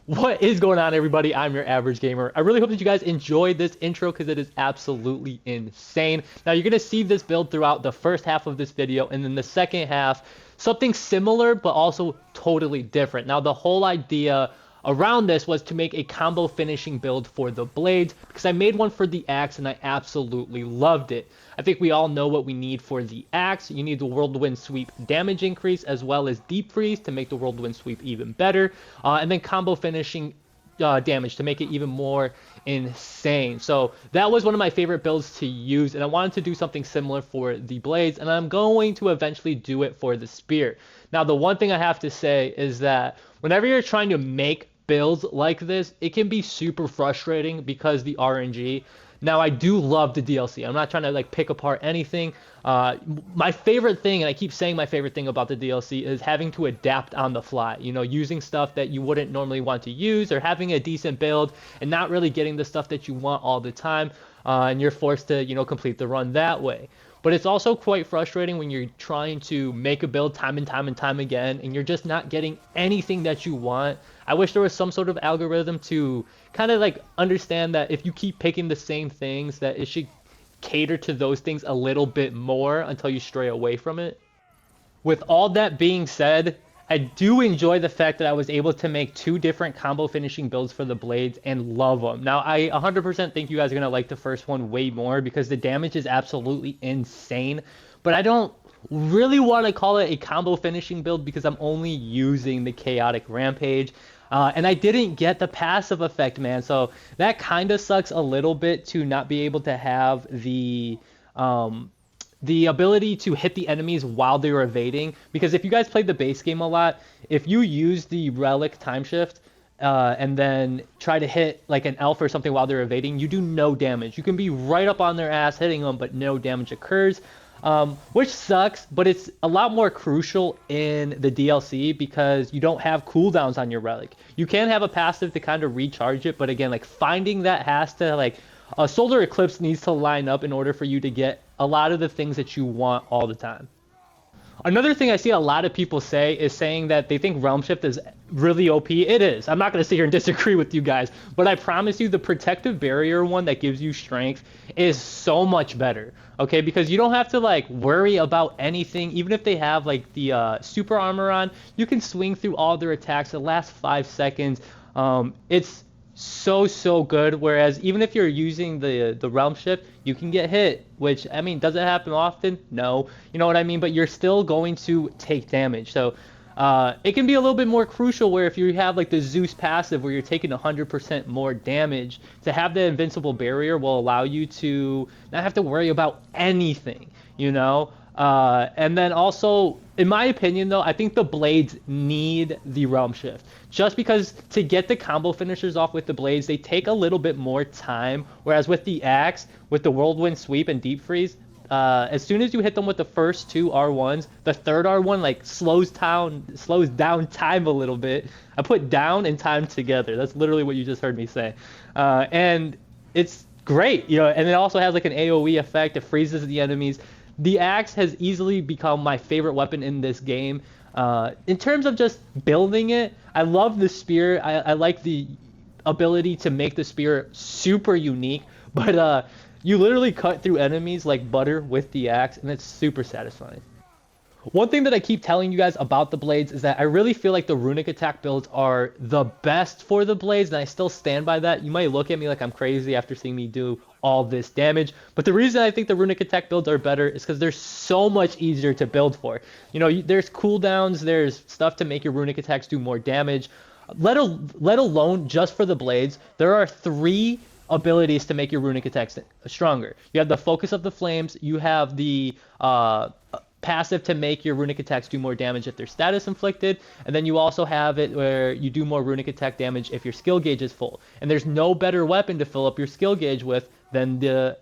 What is going on, everybody? I'm your average gamer. I really hope that you guys enjoyed this intro because it is absolutely insane. Now, you're going to see this build throughout the first half of this video, and then the second half, something similar, but also totally different. Now, the whole idea around this was to make a combo finishing build for the blades because I made one for the axe and I absolutely loved it. I think we all know what we need for the axe. You need the whirlwind sweep damage increase as well as deep freeze to make the whirlwind sweep even better, and then combo finishing damage to make it even more insane. So that was one of my favorite builds to use, and I wanted to do something similar for the blades, and I'm going to eventually do it for the spear. Now, the one thing I have to say is that whenever you're trying to make builds like this, it can be super frustrating because the RNG. Now, I do love the DLC. I'm not trying to like pick apart anything. My favorite thing, and I keep saying my favorite thing about the DLC, is having to adapt on the fly. You know, using stuff that you wouldn't normally want to use, or having a decent build and not really getting the stuff that you want all the time, and you're forced to, you know, complete the run that way. But it's also quite frustrating when you're trying to make a build time and time and time again, and you're just not getting anything that you want. I wish there was some sort of algorithm to kind of like understand that if you keep picking the same things, that it should cater to those things a little bit more until you stray away from it. With all that being said, I do enjoy the fact that I was able to make two different combo finishing builds for the blades and love them. Now, I 100% think you guys are going to like the first one way more because the damage is absolutely insane, but I don't really want to call it a combo finishing build because I'm only using the chaotic rampage. And I didn't get the passive effect, man. So that kind of sucks a little bit to not be able to have the ability to hit the enemies while they're evading. Because if you guys played the base game a lot, if you use the relic time shift and then try to hit like an elf or something while they're evading, you do no damage. You can be right up on their ass hitting them, but no damage occurs. Which sucks, but it's a lot more crucial in the DLC because you don't have cooldowns on your relic. You can have a passive to kind of recharge it, but again, like finding that has to like a solar eclipse needs to line up in order for you to get a lot of the things that you want all the time. Another thing I see a lot of people say is saying that they think Realm Shift is really OP. It is. I'm not going to sit here and disagree with you guys, but I promise you the protective barrier one that gives you strength is so much better. Okay, because you don't have to like worry about anything. Even if they have like the super armor on, you can swing through all their attacks. The last 5 seconds. It's so good. Whereas even if you're using the realm shift, you can get hit, which I mean, does it happen often? No, you know what I mean. But you're still going to take damage. So it can be a little bit more crucial where if you have like the Zeus passive where you're taking 100% more damage, to have the invincible barrier will allow you to not have to worry about anything, you know. And then also, in my opinion, though, I think the blades need the realm shift. Just because to get the combo finishers off with the blades, they take a little bit more time. Whereas with the axe, with the whirlwind sweep and deep freeze, as soon as you hit them with the first two R1s, the third R1 like slows down time a little bit. I put down and time together. That's literally what you just heard me say. And it's great, you know. And it also has like an AoE effect. It freezes the enemies. The axe has easily become my favorite weapon in this game. In terms of just building it, I love the spear. I like the ability to make the spear super unique, but you literally cut through enemies like butter with the axe, and it's super satisfying. One thing that I keep telling you guys about the blades is that I really feel like the runic attack builds are the best for the blades, and I still stand by that. You might look at me like I'm crazy after seeing me do all this damage, but the reason I think the runic attack builds are better is because they're so much easier to build for. You know, there's cooldowns, there's stuff to make your runic attacks do more damage. Let alone just for the blades, there are 3 abilities to make your runic attacks stronger. You have the focus of the flames, you have the passive to make your runic attacks do more damage if they're status inflicted, and then you also have it where you do more runic attack damage if your skill gauge is full. And there's no better weapon to fill up your skill gauge with than the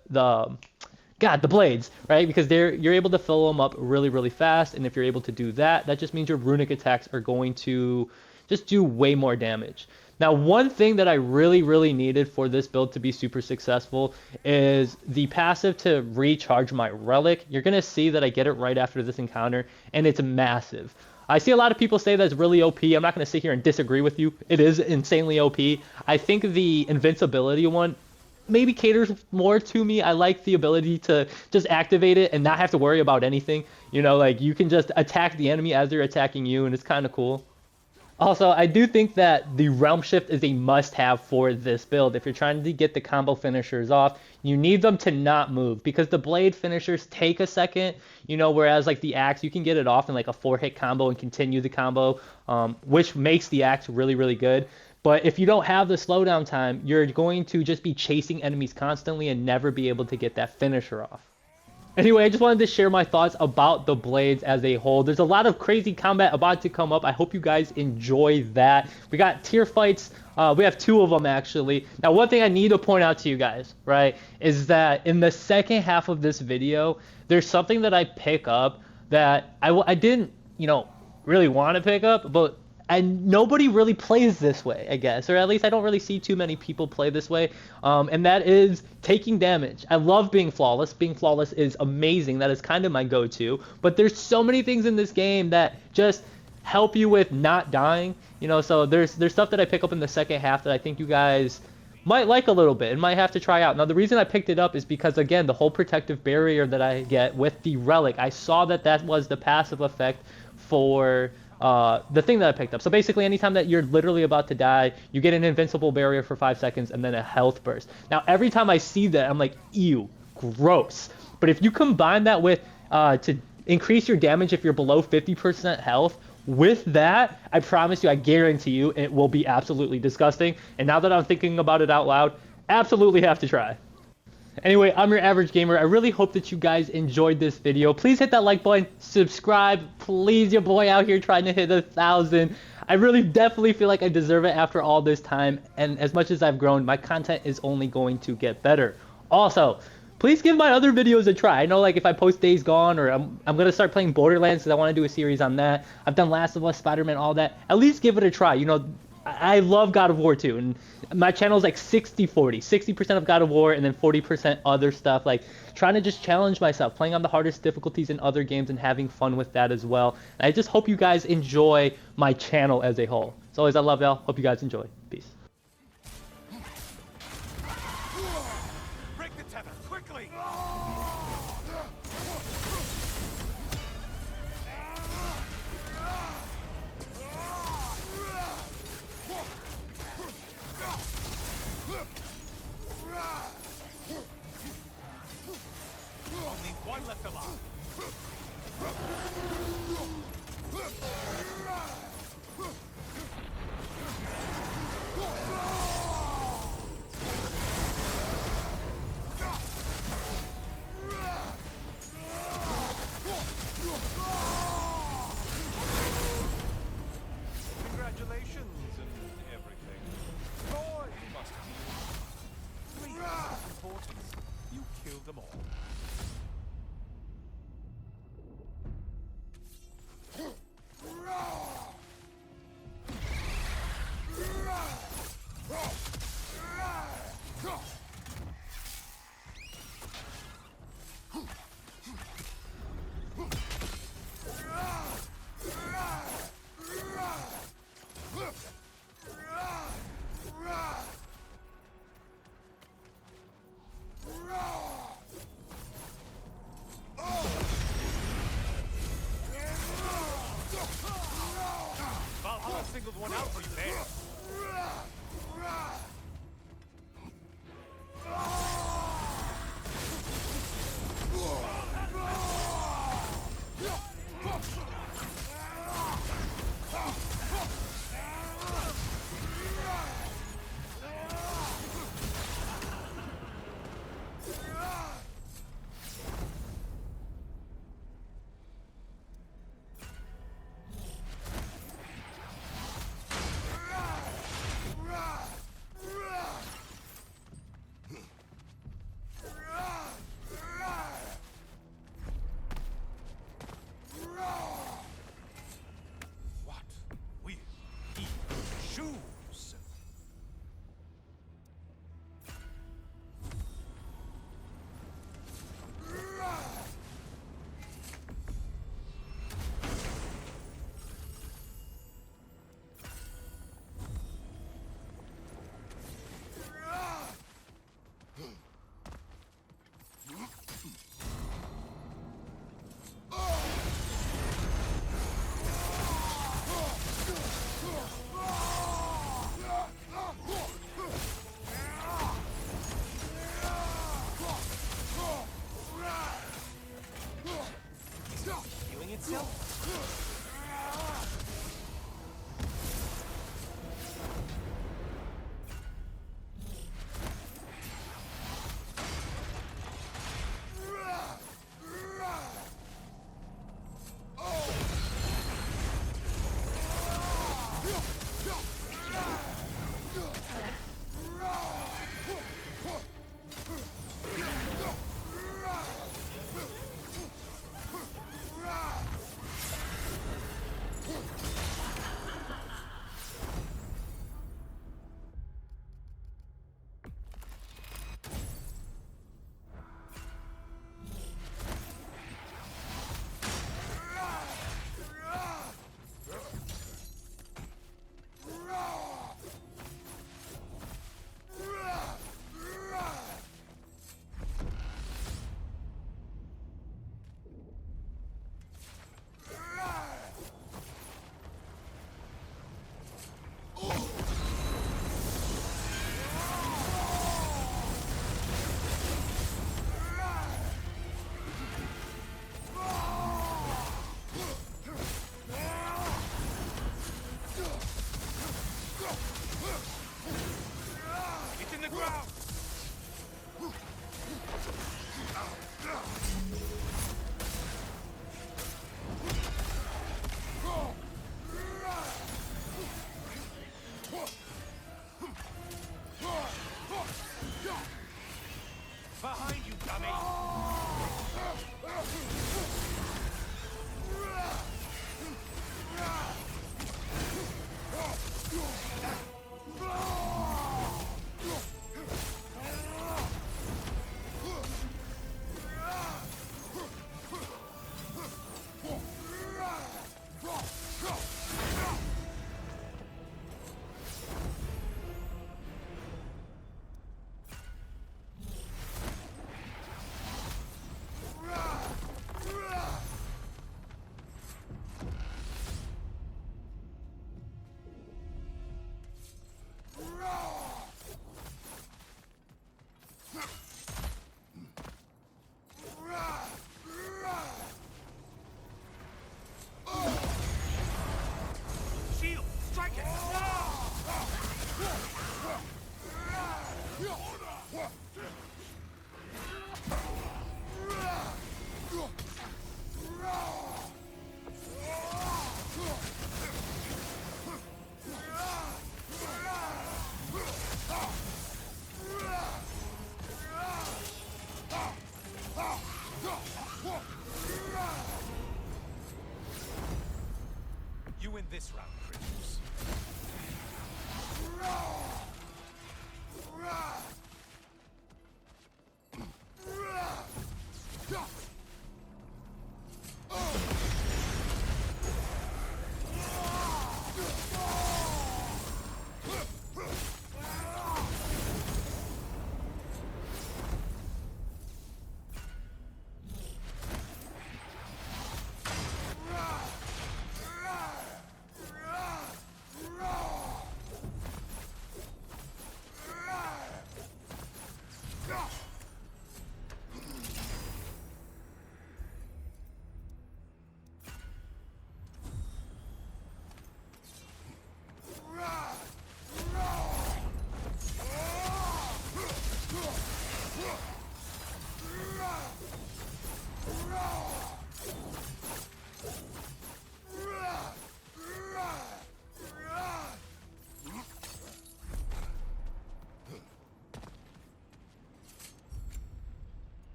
blades, right? Because you're able to fill them up really fast, and if you're able to do that, that just means your runic attacks are going to just do way more damage. Now, one thing that I really needed for this build to be super successful is the passive to recharge my relic. You're going to see that I get it right after this encounter, and it's massive. I see a lot of people say that's really OP. I'm not going to sit here and disagree with you. It is insanely OP. I think the invincibility one maybe caters more to me. I like the ability to just activate it and not have to worry about anything. You know, like you can just attack the enemy as they're attacking you, and it's kind of cool. Also, I do think that the Realm Shift is a must-have for this build. If you're trying to get the combo finishers off, you need them to not move because the blade finishers take a second, you know, whereas like the axe, you can get it off in like a 4-hit combo and continue the combo, which makes the axe really, really good. But if you don't have the slowdown time, you're going to just be chasing enemies constantly and never be able to get that finisher off. Anyway, I just wanted to share my thoughts about the blades as a whole. There's a lot of crazy combat about to come up. I hope you guys enjoy that. We got tier fights. We have 2 of them, actually. Now, one thing I need to point out to you guys, right, is that in the second half of this video, there's something that I pick up that I didn't, you know, really want to pick up, but nobody really plays this way, I guess, or at least I don't really see too many people play this way, and that is taking damage. I love being flawless. Being flawless is amazing. That is kind of my go-to, but there's so many things in this game that just help you with not dying, you know, so there's stuff that I pick up in the second half that I think you guys might like a little bit and might have to try out. Now, the reason I picked it up is because, again, the whole protective barrier that I get with the relic, I saw that that was the passive effect for the thing that I picked up. So basically, anytime that you're literally about to die, you get an invincible barrier for 5 seconds and then a health burst. Now, every time I see that, I'm like, ew, gross. But if you combine that with to increase your damage if you're below 50% health, with that, I promise you, I guarantee you, it will be absolutely disgusting. And now that I'm thinking about it out loud, absolutely have to try. Anyway, I'm your average gamer. I really hope that you guys enjoyed this video. Please hit that like button, subscribe. Please, your boy out here trying to hit 1,000. I really definitely feel like I deserve it after all this time. And as much as I've grown, my content is only going to get better. Also, please give my other videos a try. I know, like, if I post Days Gone, or I'm going to start playing Borderlands because I want to do a series on that. I've done Last of Us, Spider-Man, all that. At least give it a try. You know, I love God of War 2, and my channel is like 60-40. 60% of God of War and then 40% other stuff, like trying to just challenge myself, playing on the hardest difficulties in other games and having fun with that as well. And I just hope you guys enjoy my channel as a whole. As always, I love y'all. Hope you guys enjoy. Peace. Break the tether, quickly! Only one left alive.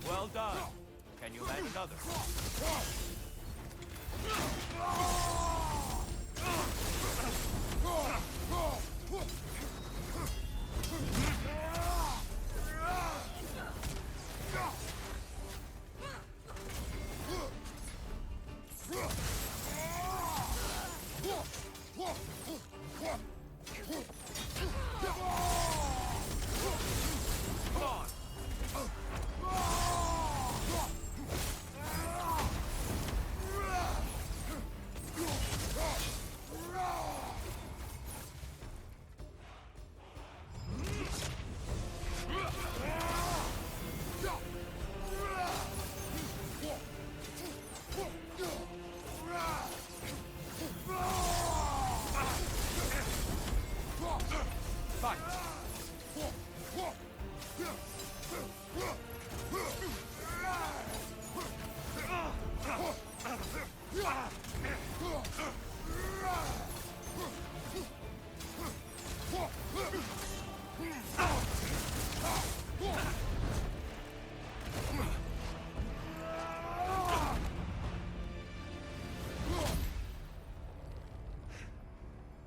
Well done. Can you land another? Come on.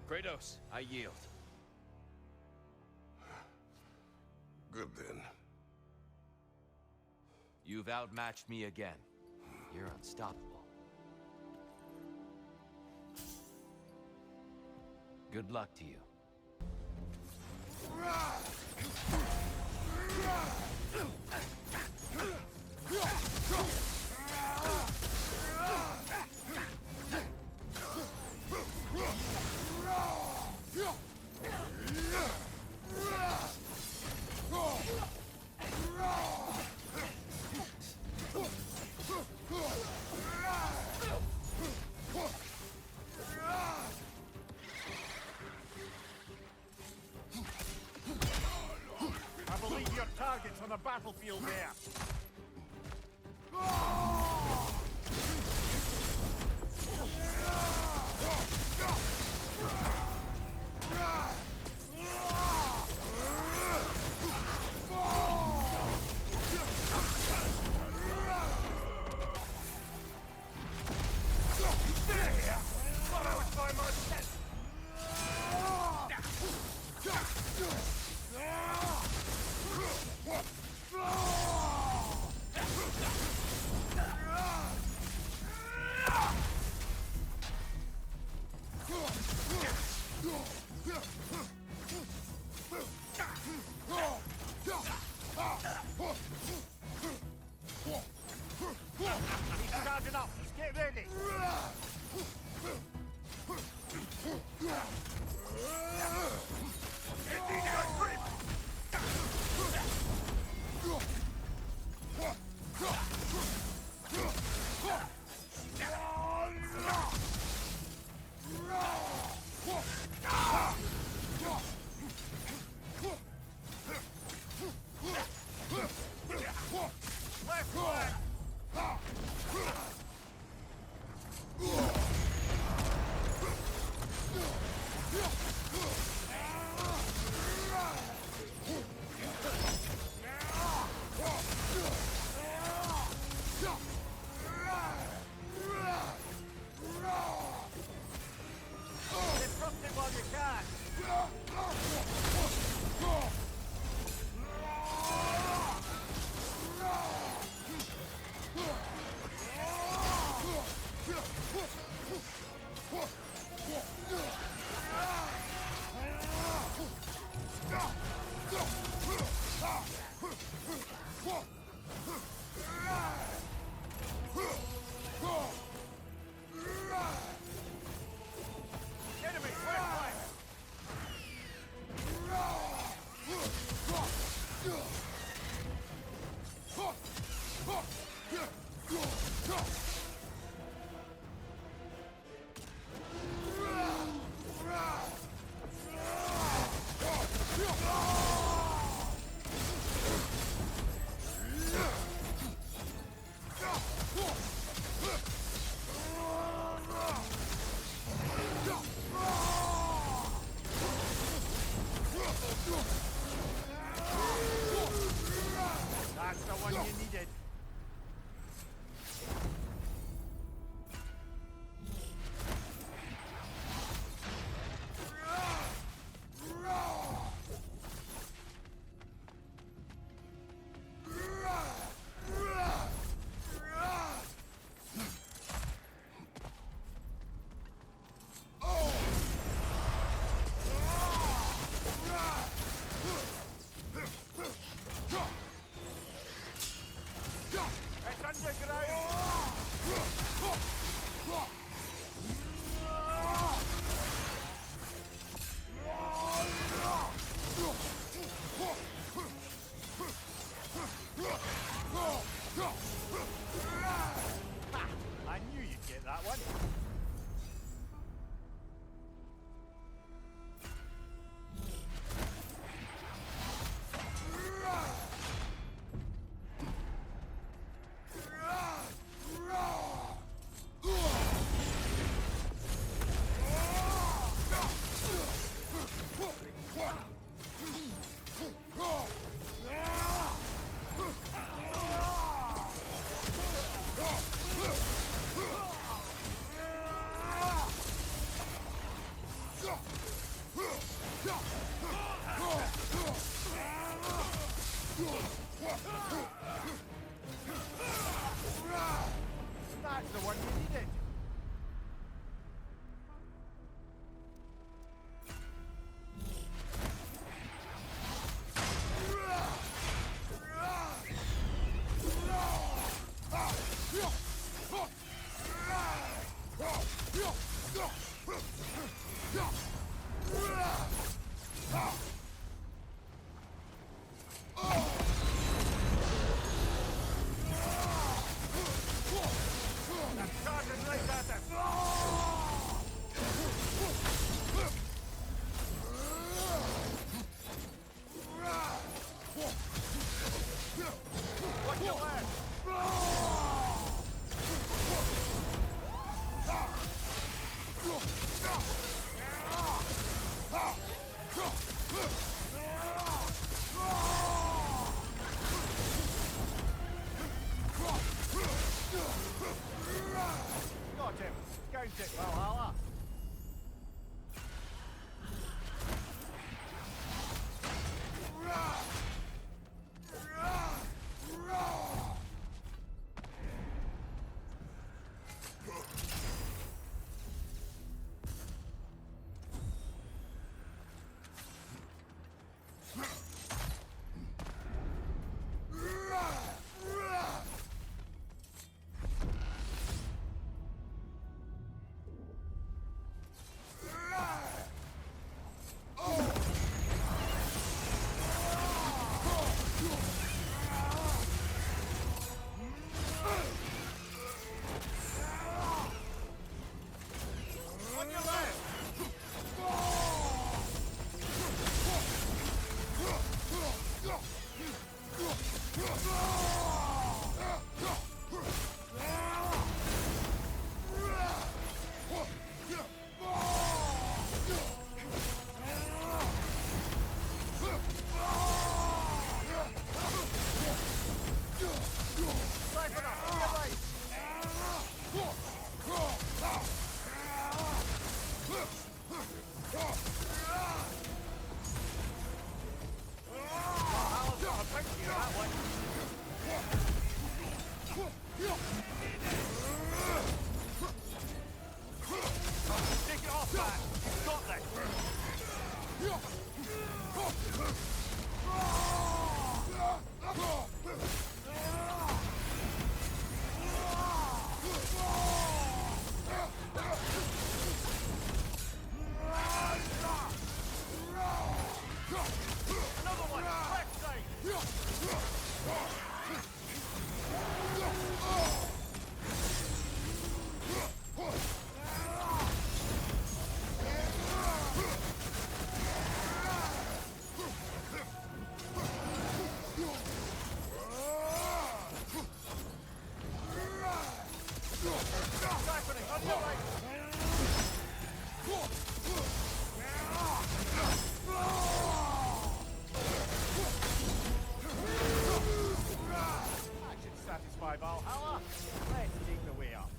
Kratos, I yield. Good then. You've outmatched me again. You're unstoppable. Good luck to you. I believe your target's on the battlefield there. On your left! Siphon up, on your right! Valhalla's got a pinky in that one. Take it off, man. You've got this. Another one, left side. Siphoning, on your right. That should satisfy Valhalla. Let's take the way up.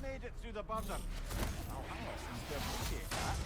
Made it through the burden. Valhalla seems to appreciate that.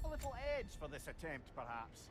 A little edge for this attempt, perhaps.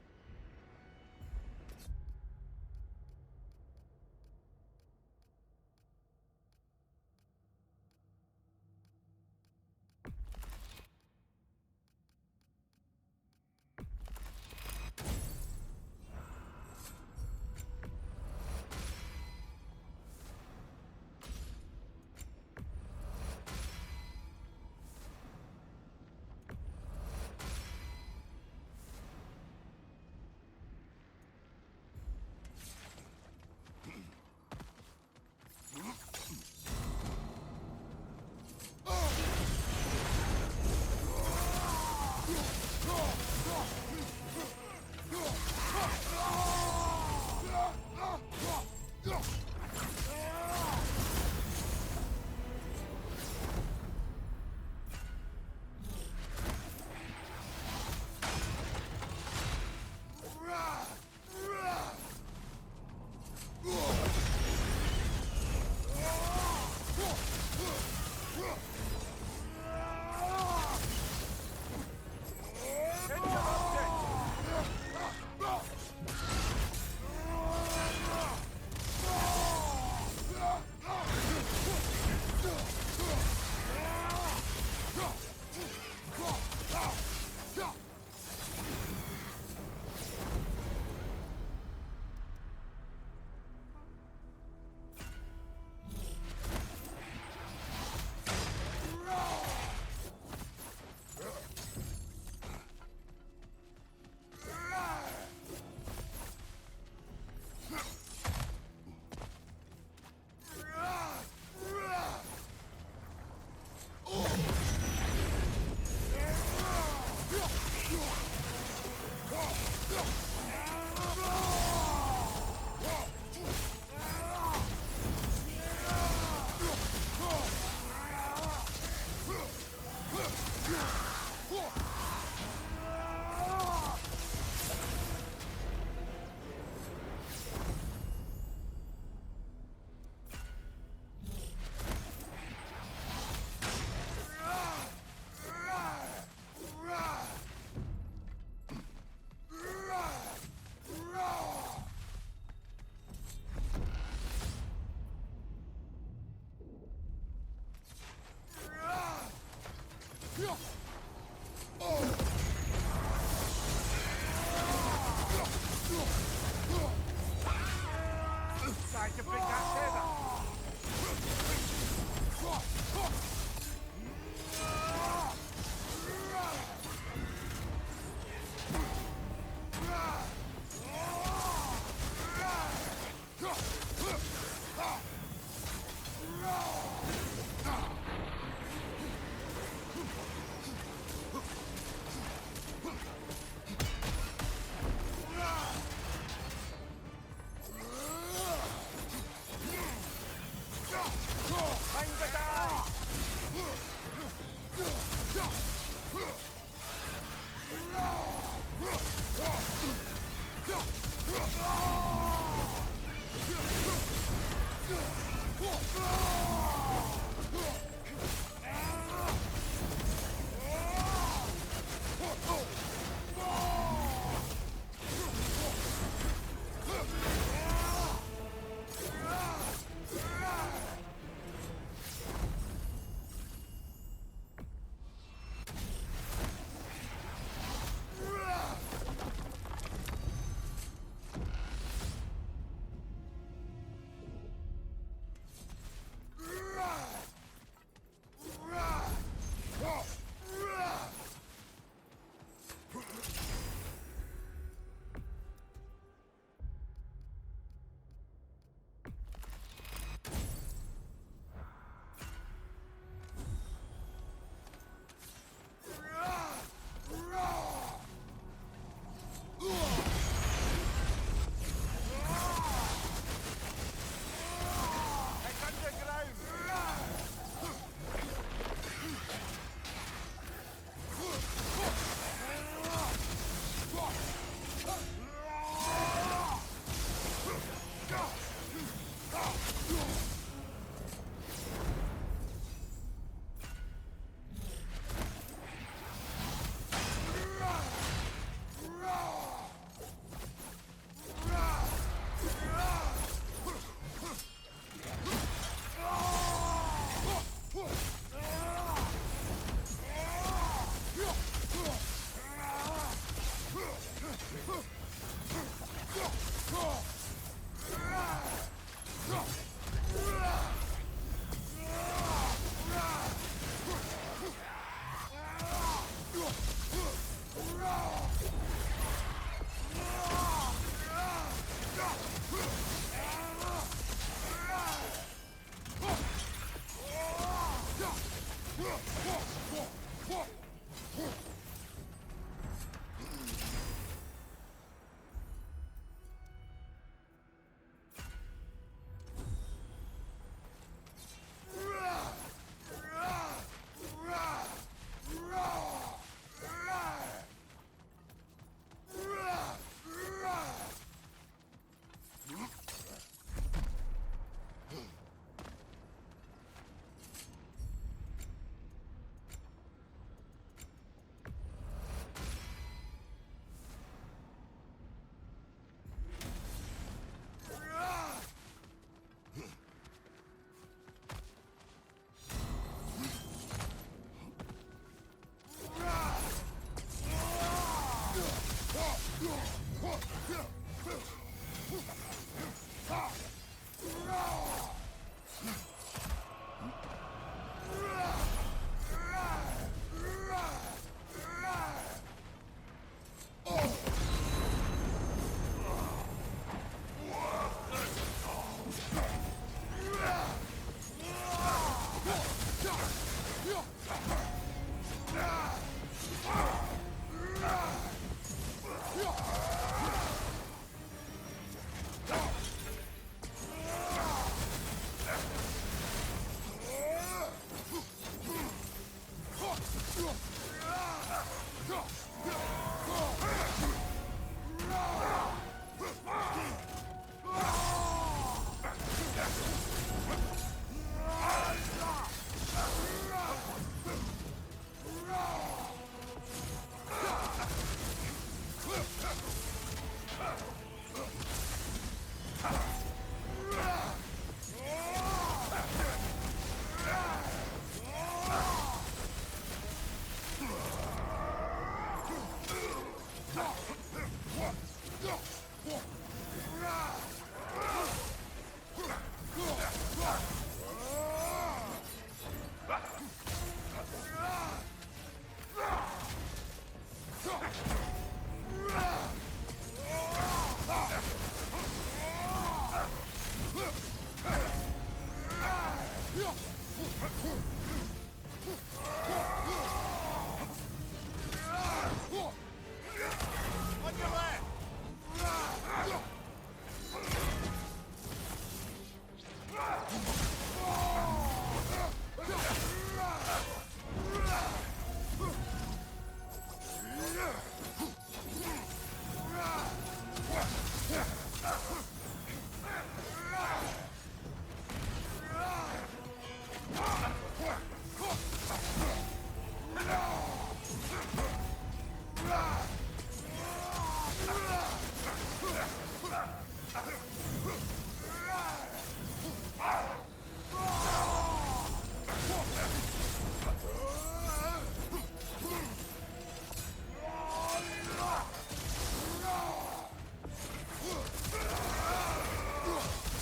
On your left!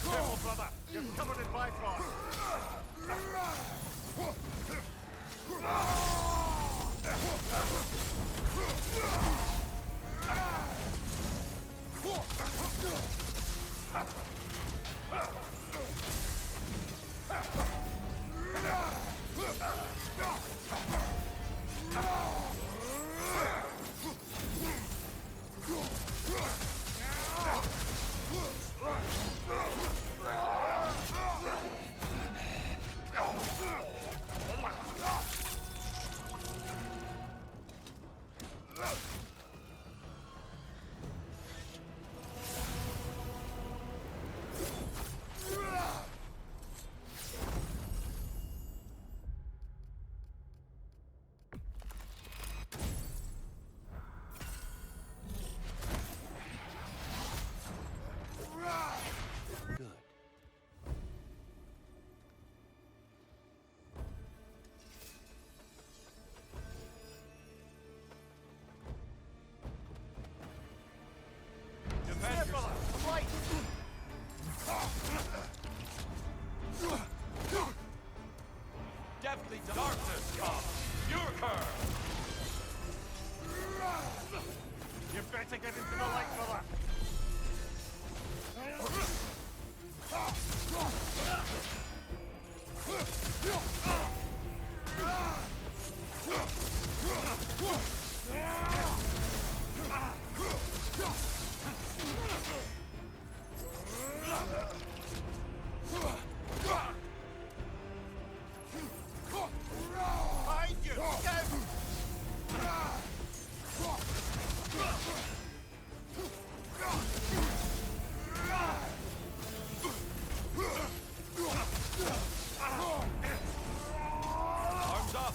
Careful, brother! You're covered in Bifrost! Good. Defend yourself! Right! Deftly darkness comes. Your curse. You better get into the light, brother! Behind you! Arms up.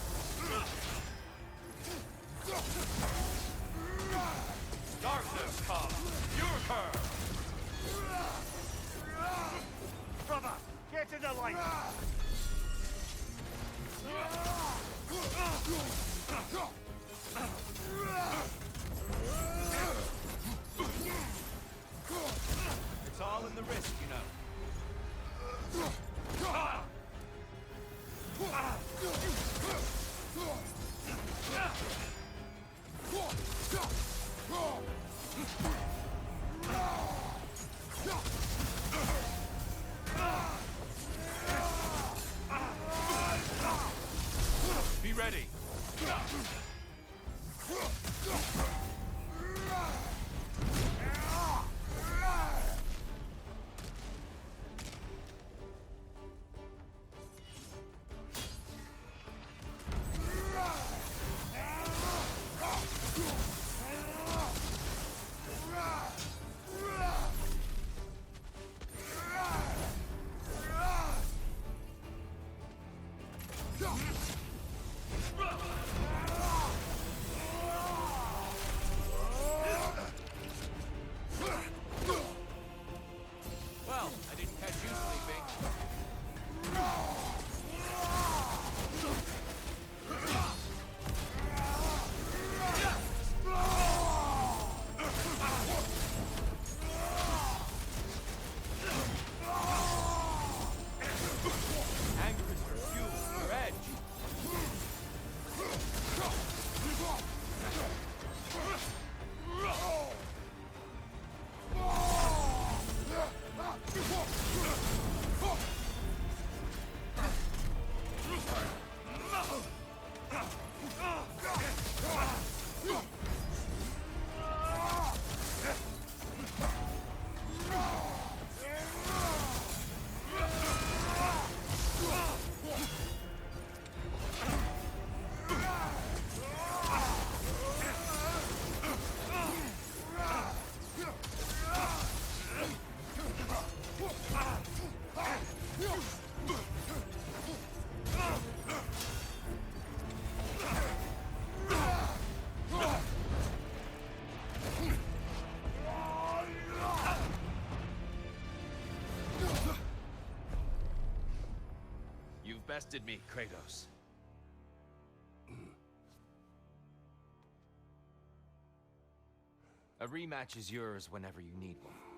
bested me, Kratos. A rematch is yours whenever you need one.